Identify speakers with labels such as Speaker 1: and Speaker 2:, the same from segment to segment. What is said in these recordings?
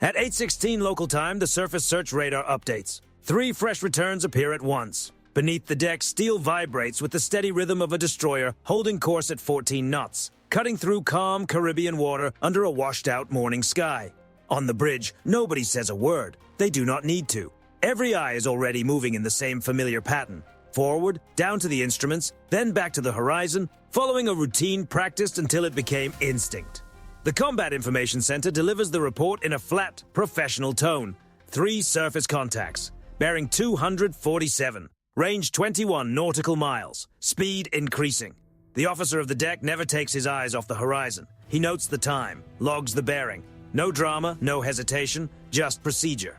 Speaker 1: At 8:16 local time, the surface search radar updates. 3 fresh returns appear at once. Beneath the deck, steel vibrates with the steady rhythm of a destroyer holding course at 14 knots, cutting through calm Caribbean water under a washed-out morning sky. On the bridge, nobody says a word. They do not need to. Every eye is already moving in the same familiar pattern. Forward, down to the instruments, then back to the horizon, following a routine practiced until it became instinct. The Combat Information Center delivers the report in a flat, professional tone. 3 surface contacts, bearing 247, range 21 nautical miles, speed increasing. The officer of the deck never takes his eyes off the horizon. He notes the time, logs the bearing. No drama, no hesitation, just procedure.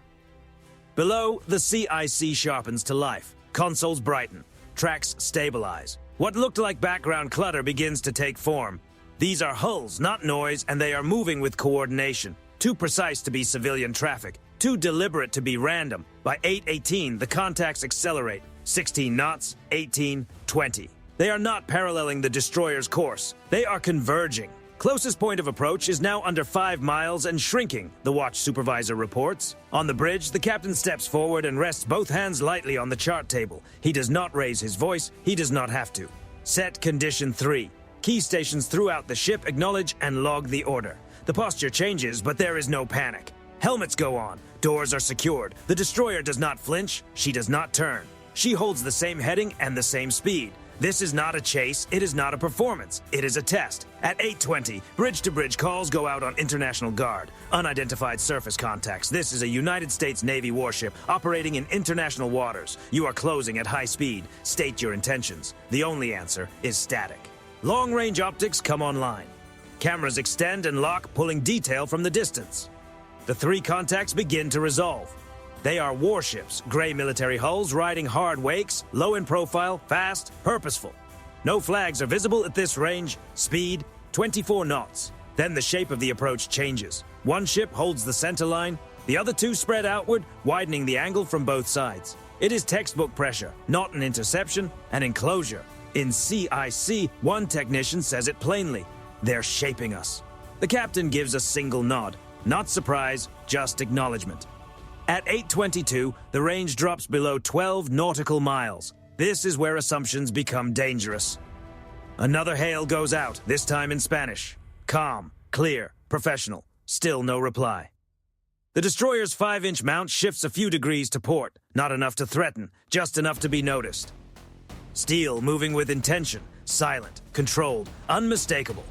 Speaker 1: Below, the CIC sharpens to life. Consoles brighten. Tracks stabilize. What looked like background clutter begins to take form. These are hulls, not noise, and they are moving with coordination. Too precise to be civilian traffic. Too deliberate to be random. By 8:18, the contacts accelerate. 16 knots, 18, 20. They are not paralleling the destroyer's course. They are converging. Closest point of approach is now under 5 miles and shrinking, the watch supervisor reports. On the bridge, the captain steps forward and rests both hands lightly on the chart table. He does not raise his voice. He does not have to. Set condition 3. Key stations throughout the ship acknowledge and log the order. The posture changes, but there is no panic. Helmets go on. Doors are secured. The destroyer does not flinch. She does not turn. She holds the same heading and the same speed. This is not a chase, it is not a performance, it is a test. At 8:20, bridge-to-bridge calls go out on International Guard. Unidentified surface contacts. This is a United States Navy warship operating in international waters. You are closing at high speed. State your intentions. The only answer is static. Long-range optics come online. Cameras extend and lock, pulling detail from the distance. The 3 contacts begin to resolve. They are warships, gray military hulls riding hard wakes, low in profile, fast, purposeful. No flags are visible at this range. Speed, 24 knots. Then the shape of the approach changes. One ship holds the center line, the other 2 spread outward, widening the angle from both sides. It is textbook pressure, not an interception, an enclosure. In CIC, one technician says it plainly. They're shaping us. The captain gives a single nod. Not surprise, just acknowledgement. At 8:22, the range drops below 12 nautical miles. This is where assumptions become dangerous. Another hail goes out, this time in Spanish. Calm, clear, professional. Still no reply. The destroyer's 5-inch mount shifts a few degrees to port. Not enough to threaten, just enough to be noticed. Steel moving with intention, silent, controlled, unmistakable.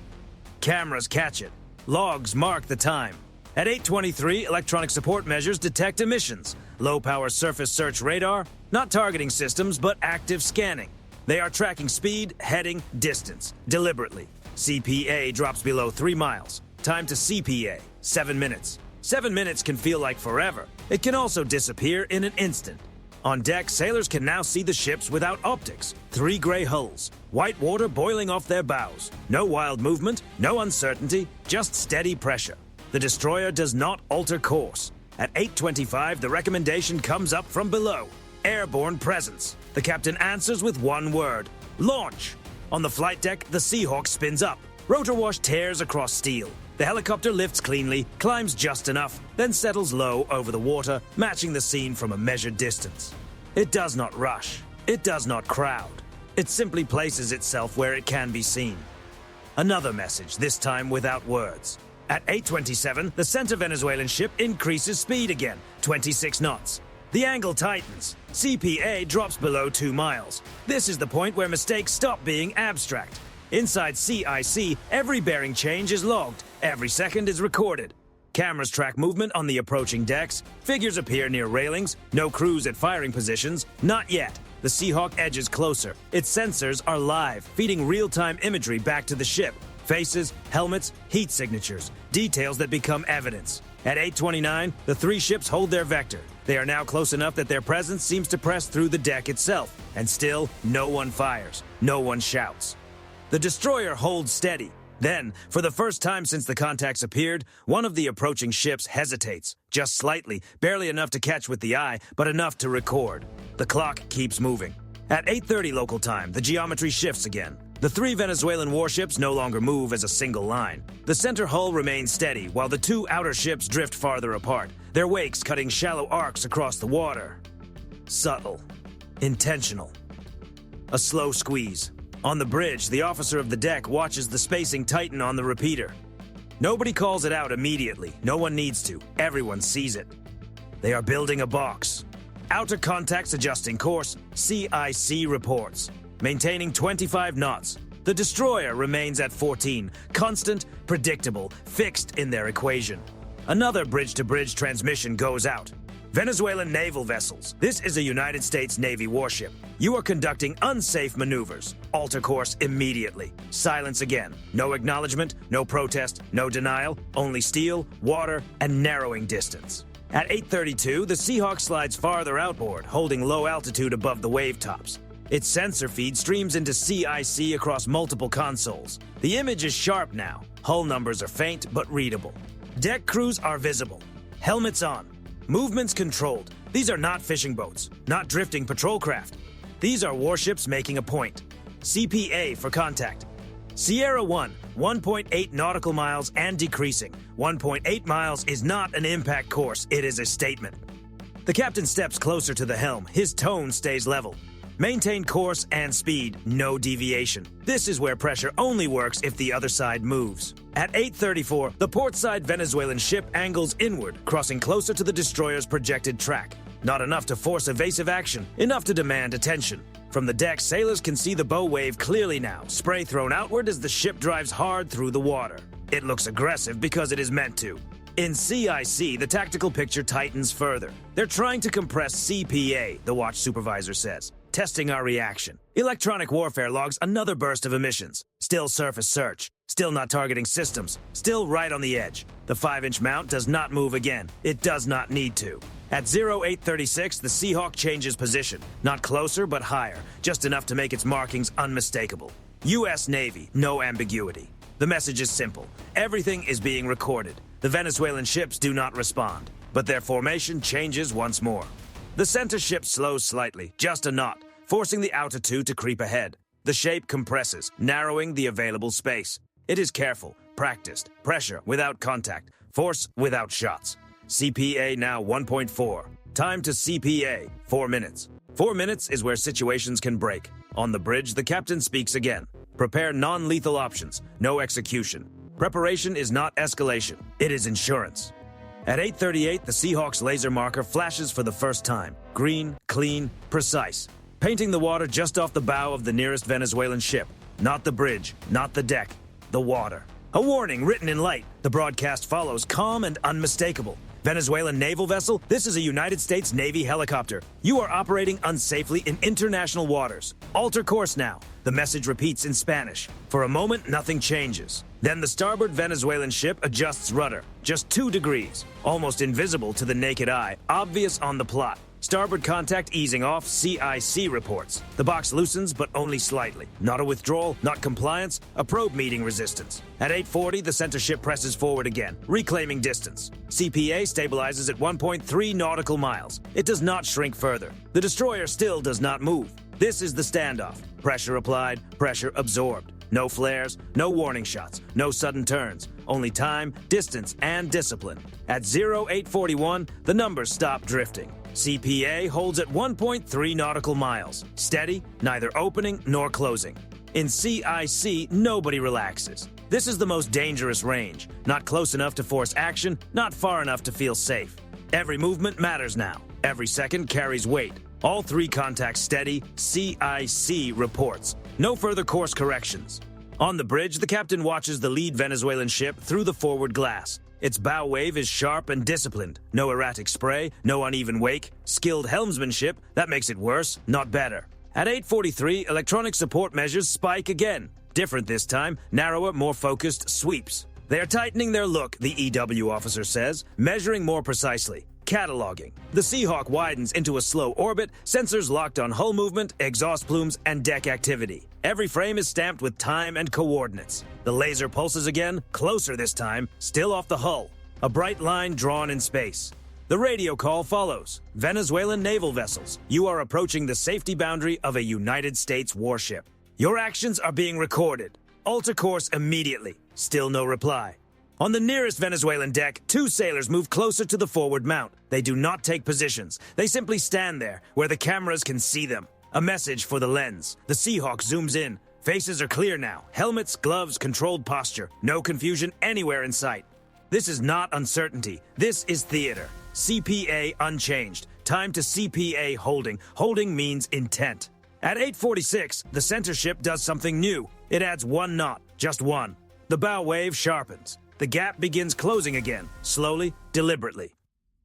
Speaker 1: Cameras catch it. Logs mark the time. At 8:23, electronic support measures detect emissions. Low-power surface search radar, not targeting systems, but active scanning. They are tracking speed, heading, distance, deliberately. CPA drops below 3 miles. Time to CPA, 7 minutes. 7 minutes can feel like forever. It can also disappear in an instant. On deck, sailors can now see the ships without optics. 3 gray hulls, white water boiling off their bows. No wild movement, no uncertainty, just steady pressure. The destroyer does not alter course. At 8:25, the recommendation comes up from below. Airborne presence. The captain answers with one word. Launch! On the flight deck, the Seahawk spins up. Rotor wash tears across steel. The helicopter lifts cleanly, climbs just enough, then settles low over the water, matching the scene from a measured distance. It does not rush. It does not crowd. It simply places itself where it can be seen. Another message, this time without words. At 8:27, the center Venezuelan ship increases speed again, 26 knots. The angle tightens. CPA drops below 2 miles. This is the point where mistakes stop being abstract. Inside CIC, every bearing change is logged. Every second is recorded. Cameras track movement on the approaching decks. Figures appear near railings. No crews at firing positions. Not yet. The Seahawk edges closer. Its sensors are live, feeding real-time imagery back to the ship. Faces, helmets, heat signatures, details that become evidence. At 8:29, the 3 ships hold their vector. They are now close enough that their presence seems to press through the deck itself. And still, no one fires. No one shouts. The destroyer holds steady. Then, for the first time since the contacts appeared, one of the approaching ships hesitates. Just slightly, barely enough to catch with the eye, but enough to record. The clock keeps moving. At 8:30 local time, the geometry shifts again. The 3 Venezuelan warships no longer move as a single line. The center hull remains steady, while the 2 outer ships drift farther apart, their wakes cutting shallow arcs across the water. Subtle. Intentional. A slow squeeze. On the bridge, the officer of the deck watches the spacing tighten on the repeater. Nobody calls it out immediately. No one needs to. Everyone sees it. They are building a box. Outer contacts adjusting course, CIC reports. Maintaining 25 knots. The destroyer remains at 14, constant, predictable, fixed in their equation. Another bridge-to-bridge transmission goes out. Venezuelan naval vessels. This is a United States Navy warship. You are conducting unsafe maneuvers. Alter course immediately. Silence again. No acknowledgement, no protest, no denial, only steel, water, and narrowing distance. At 8:32, the Seahawk slides farther outboard, holding low altitude above the wave tops. Its sensor feed streams into CIC across multiple consoles. The image is sharp now. Hull numbers are faint but readable. Deck crews are visible. Helmets on. Movements controlled. These are not fishing boats, not drifting patrol craft. These are warships making a point. CPA for contact. Sierra 1, 1.8 nautical miles and decreasing. 1.8 miles is not an impact course, it is a statement. The captain steps closer to the helm. His tone stays level. Maintain course and speed, no deviation. This is where pressure only works if the other side moves. At 8:34, the portside Venezuelan ship angles inward, crossing closer to the destroyer's projected track. Not enough to force evasive action, enough to demand attention. From the deck, sailors can see the bow wave clearly now, spray thrown outward as the ship drives hard through the water. It looks aggressive because it is meant to. In CIC, the tactical picture tightens further. They're trying to compress CPA, the watch supervisor says. Testing our reaction. Electronic warfare logs another burst of emissions. Still surface search. Still not targeting systems. Still right on the edge. The 5-inch mount does not move again. It does not need to. At 0836, the Seahawk changes position. Not closer, but higher. Just enough to make its markings unmistakable. U.S. Navy, no ambiguity. The message is simple. Everything is being recorded. The Venezuelan ships do not respond. But their formation changes once more. The center ship slows slightly, just a knot, forcing the outer 2 to creep ahead. The shape compresses, narrowing the available space. It is careful, practiced, pressure without contact, force without shots. CPA now 1.4. Time to CPA, 4 minutes. 4 minutes is where situations can break. On the bridge, the captain speaks again. Prepare non-lethal options, no execution. Preparation is not escalation, it is insurance. At 8:38, the Seahawk's laser marker flashes for the first time. Green, clean, precise. Painting the water just off the bow of the nearest Venezuelan ship. Not the bridge, not the deck, the water. A warning written in light. The broadcast follows, calm and unmistakable. Venezuelan naval vessel, this is a United States Navy helicopter. You are operating unsafely in international waters. Alter course now. The message repeats in Spanish. For a moment, nothing changes. Then the starboard Venezuelan ship adjusts rudder. Just 2 degrees. Almost invisible to the naked eye. Obvious on the plot. Starboard contact easing off, CIC reports. The box loosens, but only slightly. Not a withdrawal, not compliance, a probe meeting resistance. At 8:40, the center ship presses forward again, reclaiming distance. CPA stabilizes at 1.3 nautical miles. It does not shrink further. The destroyer still does not move. This is the standoff. Pressure applied, pressure absorbed. No flares, no warning shots, no sudden turns. Only time, distance, and discipline. At 0841, the numbers stop drifting. CPA holds at 1.3 nautical miles. Steady, neither opening nor closing. In CIC, nobody relaxes. This is the most dangerous range. Not close enough to force action, not far enough to feel safe. Every movement matters now. Every second carries weight. All 3 contacts steady, CIC reports. No further course corrections. On the bridge, the captain watches the lead Venezuelan ship through the forward glass. Its bow wave is sharp and disciplined. No erratic spray, no uneven wake. Skilled helmsmanship, that makes it worse, not better. At 8:43, electronic support measures spike again. Different this time, narrower, more focused sweeps. They are tightening their look, the EW officer says, measuring more precisely. Cataloging. The Seahawk widens into a slow orbit, sensors locked on hull movement, exhaust plumes, and deck activity. Every frame is stamped with time and coordinates. The laser pulses again, closer this time, still off the hull. A bright line drawn in space. The radio call follows. Venezuelan naval vessels, you are approaching the safety boundary of a United States warship. Your actions are being recorded. Alter course immediately. Still no reply. On the nearest Venezuelan deck, 2 sailors move closer to the forward mount. They do not take positions. They simply stand there, where the cameras can see them. A message for the lens. The Seahawk zooms in. Faces are clear now. Helmets, gloves, controlled posture. No confusion anywhere in sight. This is not uncertainty. This is theater. CPA unchanged. Time to CPA holding. Holding means intent. At 8:46, the center ship does something new. It adds 1 knot. Just 1. The bow wave sharpens. The gap begins closing again, slowly, deliberately.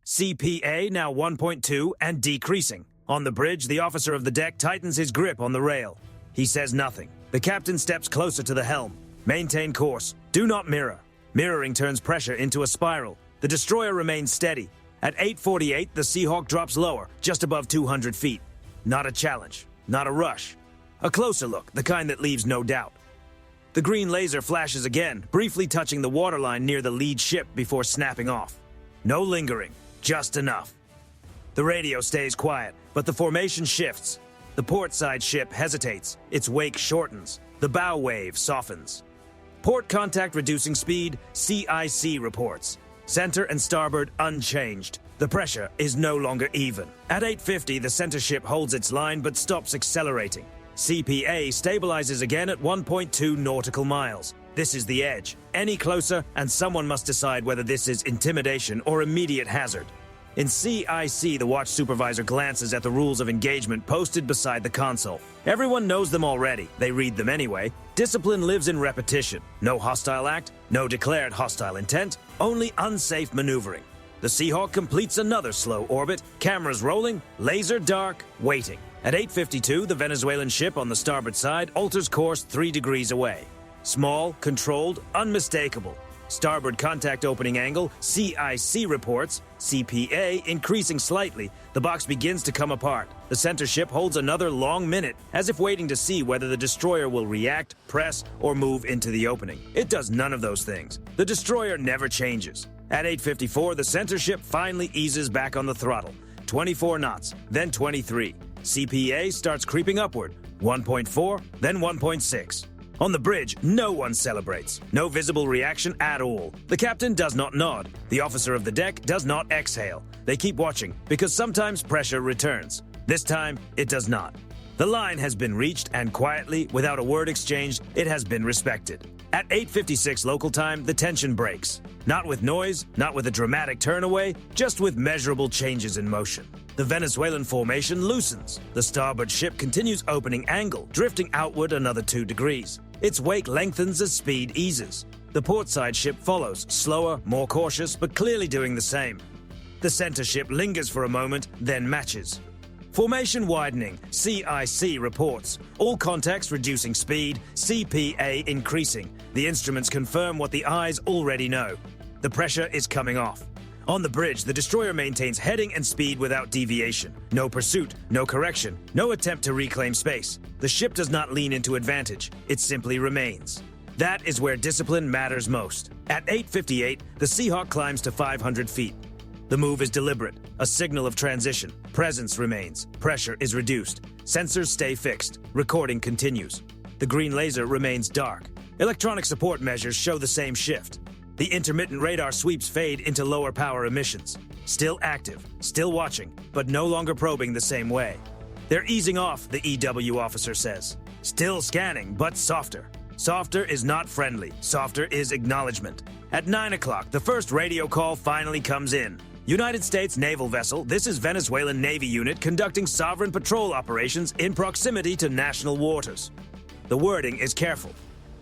Speaker 1: CPA now 1.2 and decreasing. On the bridge, the officer of the deck tightens his grip on the rail. He says nothing. The captain steps closer to the helm. Maintain course. Do not mirror. Mirroring turns pressure into a spiral. The destroyer remains steady. At 8:48, the Seahawk drops lower, just above 200 feet. Not a challenge. Not a rush. A closer look, the kind that leaves no doubt. The green laser flashes again, briefly touching the waterline near the lead ship before snapping off. No lingering, just enough. The radio stays quiet, but the formation shifts. The port side ship hesitates, its wake shortens. The bow wave softens. Port contact reducing speed, CIC reports. Center and starboard unchanged. The pressure is no longer even. At 8:50, the center ship holds its line but stops accelerating. CPA stabilizes again at 1.2 nautical miles. This is the edge. Any closer, and someone must decide whether this is intimidation or immediate hazard. In CIC, the watch supervisor glances at the rules of engagement posted beside the console. Everyone knows them already. They read them anyway. Discipline lives in repetition. No hostile act, no declared hostile intent, only unsafe maneuvering. The Seahawk completes another slow orbit, cameras rolling, laser dark, waiting. At 8:52, the Venezuelan ship on the starboard side alters course 3 degrees away. Small, controlled, unmistakable. Starboard contact opening angle, CIC reports. CPA increasing slightly. The box begins to come apart. The center ship holds another long minute, as if waiting to see whether the destroyer will react, press, or move into the opening. It does none of those things. The destroyer never changes. At 8:54, the center ship finally eases back on the throttle. 24 knots, then 23. CPA starts creeping upward. 1.4, then 1.6. On the bridge, no one celebrates. No visible reaction at all. The captain does not nod. The officer of the deck does not exhale. They keep watching, because sometimes pressure returns. This time, it does not. The line has been reached, and quietly, without a word exchanged, it has been respected. At 8:56 local time, the tension breaks. Not with noise, not with a dramatic turn away, just with measurable changes in motion. The Venezuelan formation loosens. The starboard ship continues opening angle, drifting outward another 2 degrees. Its wake lengthens as speed eases. The portside ship follows, slower, more cautious, but clearly doing the same. The center ship lingers for a moment, then matches. Formation widening, CIC reports. All contacts reducing speed, CPA increasing. The instruments confirm what the eyes already know. The pressure is coming off. On the bridge, the destroyer maintains heading and speed without deviation. No pursuit, no correction, no attempt to reclaim space. The ship does not lean into advantage. It simply remains. That is where discipline matters most. At 8:58, the Seahawk climbs to 500 feet. The move is deliberate, a signal of transition. Presence remains. Pressure is reduced. Sensors stay fixed. Recording continues. The green laser remains dark. Electronic support measures show the same shift. The intermittent radar sweeps fade into lower power emissions. Still active, still watching, but no longer probing the same way. They're easing off, the EW officer says. Still scanning, but softer. Softer is not friendly. Softer is acknowledgement. At 9 o'clock, the first radio call finally comes in. United States naval vessel, this is Venezuelan Navy unit conducting sovereign patrol operations in proximity to national waters. The wording is careful.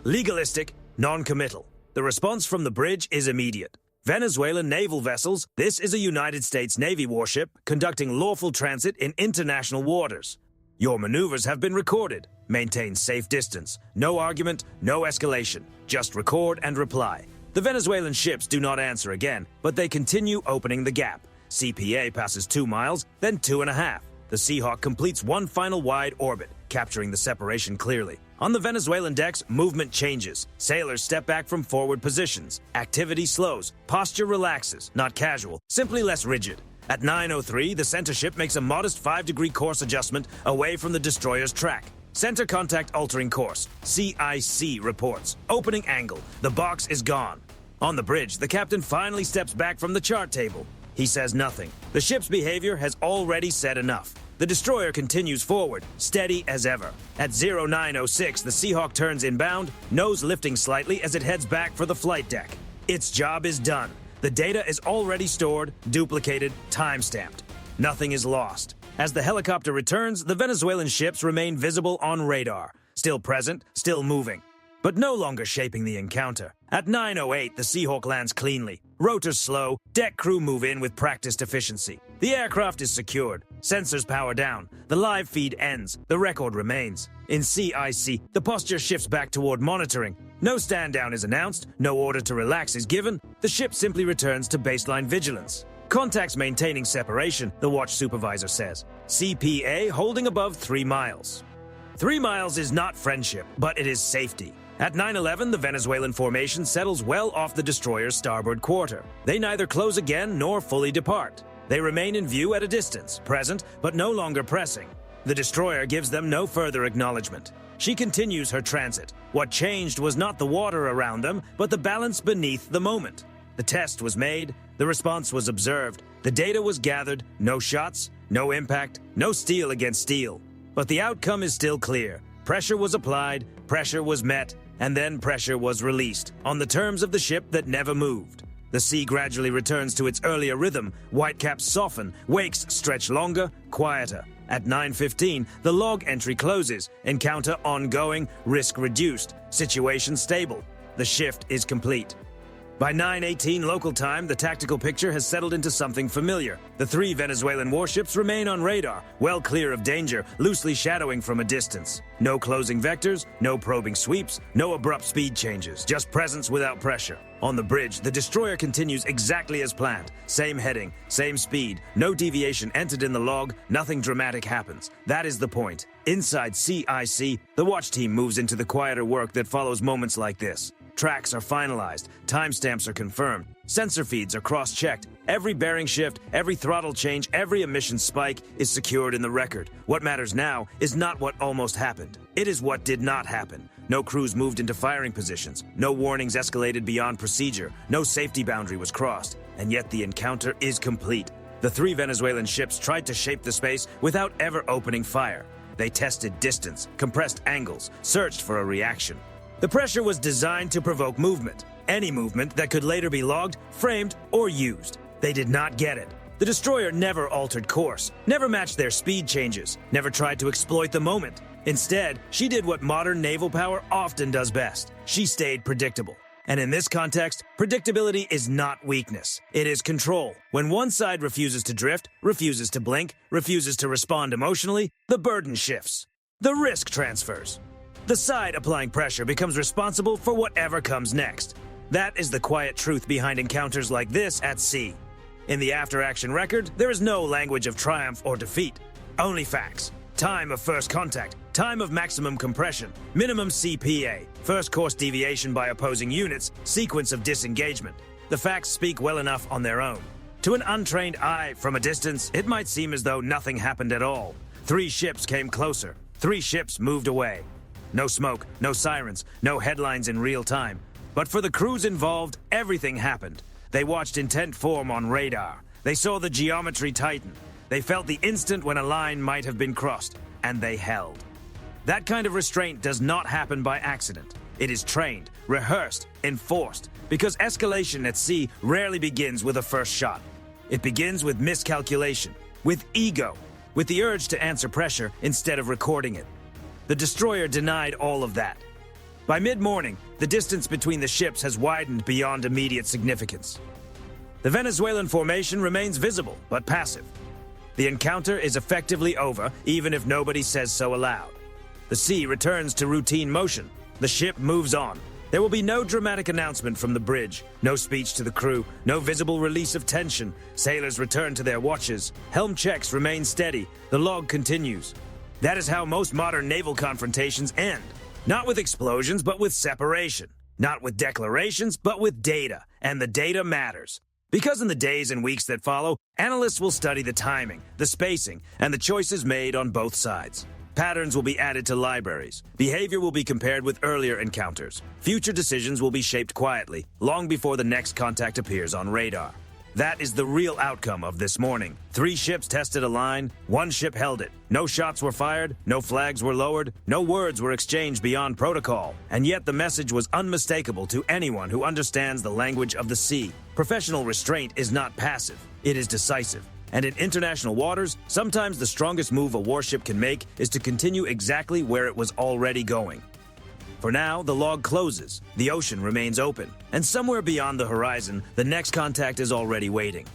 Speaker 1: Legalistic, non-committal. The response from the bridge is immediate. Venezuelan naval vessels, this is a United States Navy warship conducting lawful transit in international waters. Your maneuvers have been recorded. Maintain safe distance. No argument, no escalation. Just record and reply. The Venezuelan ships do not answer again, but they continue opening the gap. CPA passes 2 miles, then 2.5. The Seahawk completes one final wide orbit, capturing the separation clearly. On the Venezuelan decks, movement changes. Sailors step back from forward positions. Activity slows. Posture relaxes, not casual, simply less rigid. At 9:03, the center ship makes a modest 5-degree course adjustment away from the destroyer's track. Center contact altering course. CIC reports. Opening angle. The box is gone. On the bridge, the captain finally steps back from the chart table. He says nothing. The ship's behavior has already said enough. The destroyer continues forward, steady as ever. At 0906, the Seahawk turns inbound, nose lifting slightly as it heads back for the flight deck. Its job is done. The data is already stored, duplicated, time-stamped. Nothing is lost. As the helicopter returns, the Venezuelan ships remain visible on radar. Still present, still moving. But no longer shaping the encounter. At 9:08, the Seahawk lands cleanly. Rotors slow, deck crew move in with practiced efficiency. The aircraft is secured. Sensors power down. The live feed ends. The record remains. In CIC, the posture shifts back toward monitoring. No stand down is announced. No order to relax is given. The ship simply returns to baseline vigilance. Contacts maintaining separation, the watch supervisor says. CPA holding above 3 miles. 3 miles is not friendship, but it is safety. At 9:11, the Venezuelan formation settles well off the destroyer's starboard quarter. They neither close again nor fully depart. They remain in view at a distance, present, but no longer pressing. The destroyer gives them no further acknowledgement. She continues her transit. What changed was not the water around them, but the balance beneath the moment. The test was made, the response was observed, the data was gathered, no shots, no impact, no steel against steel. But the outcome is still clear. Pressure was applied, pressure was met, and then pressure was released, on the terms of the ship that never moved. The sea gradually returns to its earlier rhythm, whitecaps soften, wakes stretch longer, quieter. At 9:15, the log entry closes, encounter ongoing, risk reduced, situation stable. The shift is complete. By 9:18 local time, the tactical picture has settled into something familiar. The 3 Venezuelan warships remain on radar, well clear of danger, loosely shadowing from a distance. No closing vectors, no probing sweeps, no abrupt speed changes, just presence without pressure. On the bridge, the destroyer continues exactly as planned. Same heading, same speed, no deviation entered in the log, nothing dramatic happens. That is the point. Inside CIC, the watch team moves into the quieter work that follows moments like this. Tracks are finalized, timestamps are confirmed, sensor feeds are cross-checked, every bearing shift, every throttle change, every emission spike is secured in the record. What matters now is not what almost happened. It is what did not happen. No crews moved into firing positions, no warnings escalated beyond procedure, no safety boundary was crossed, and yet the encounter is complete. The 3 Venezuelan ships tried to shape the space without ever opening fire. They tested distance, compressed angles, searched for a reaction. The pressure was designed to provoke movement, any movement that could later be logged, framed, or used. They did not get it. The destroyer never altered course, never matched their speed changes, never tried to exploit the moment. Instead, she did what modern naval power often does best. She stayed predictable. And in this context, predictability is not weakness. It is control. When one side refuses to drift, refuses to blink, refuses to respond emotionally, the burden shifts. The risk transfers. The side applying pressure becomes responsible for whatever comes next. That is the quiet truth behind encounters like this at sea. In the after-action record, there is no language of triumph or defeat. Only facts. Time of first contact, time of maximum compression, minimum CPA, first course deviation by opposing units, sequence of disengagement. The facts speak well enough on their own. To an untrained eye from a distance, it might seem as though nothing happened at all. 3 ships came closer. 3 ships moved away. No smoke, no sirens, no headlines in real time. But for the crews involved, everything happened. They watched intent form on radar. They saw the geometry tighten. They felt the instant when a line might have been crossed, and they held. That kind of restraint does not happen by accident. It is trained, rehearsed, enforced, because escalation at sea rarely begins with a first shot. It begins with miscalculation, with ego, with the urge to answer pressure instead of recording it. The destroyer denied all of that. By mid-morning, the distance between the ships has widened beyond immediate significance. The Venezuelan formation remains visible, but passive. The encounter is effectively over, even if nobody says so aloud. The sea returns to routine motion. The ship moves on. There will be no dramatic announcement from the bridge, no speech to the crew, no visible release of tension. Sailors return to their watches. Helm checks remain steady. The log continues. That is how most modern naval confrontations end. Not with explosions, but with separation. Not with declarations, but with data. And the data matters. Because in the days and weeks that follow, analysts will study the timing, the spacing, and the choices made on both sides. Patterns will be added to libraries. Behavior will be compared with earlier encounters. Future decisions will be shaped quietly, long before the next contact appears on radar. That is the real outcome of this morning. 3 ships tested a line, 1 ship held it. No shots were fired, no flags were lowered, no words were exchanged beyond protocol. And yet the message was unmistakable to anyone who understands the language of the sea. Professional restraint is not passive, it is decisive. And in international waters, sometimes the strongest move a warship can make is to continue exactly where it was already going. For now, the log closes, the ocean remains open, and somewhere beyond the horizon, the next contact is already waiting.